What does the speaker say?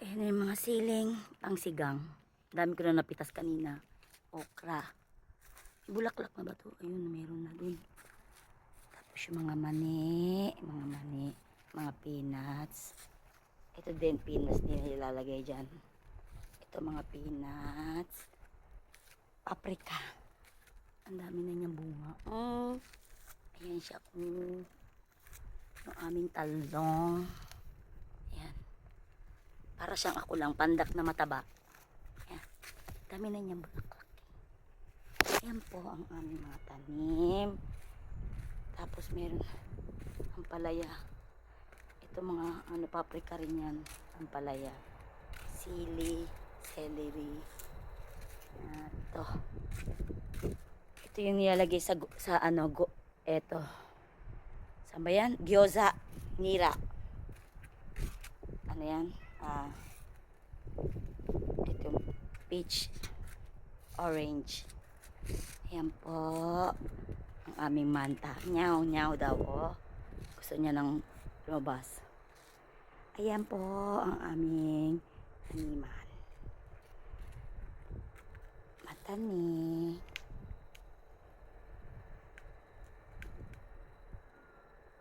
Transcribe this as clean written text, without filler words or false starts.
Ayan na yung mga siling pangsigang. Dami ko na napitas kanina. Okra. Bulaklak na ba to? Ayun, meron na dun. Tapos yung mga mani, mga peanuts. Ito din, peanuts din na ilalagay dyan. Ito mga peanuts. Paprika. Ang dami na niyang bunga. Ayan siya. Yung aming talong. Ayan. Para siyang ako lang, pandak na mataba. Ayan. Dami na niyang bulaklak. Ayan po ang aming mga tanim. Tapos meron ang palaya. Ito mga paprika rin yan. Ang palaya. Sili, celery. Ito. Ito yung nilalagay sa ito. Saan ba yan? Gyoza. Nira. Ano yan? Ito yung peach. Orange. Ayan po. Ang aming manta. Nyaw, nyaw daw. Oh. Gusto niya ng lumabas. Ayan po ang aming animal. Matanim.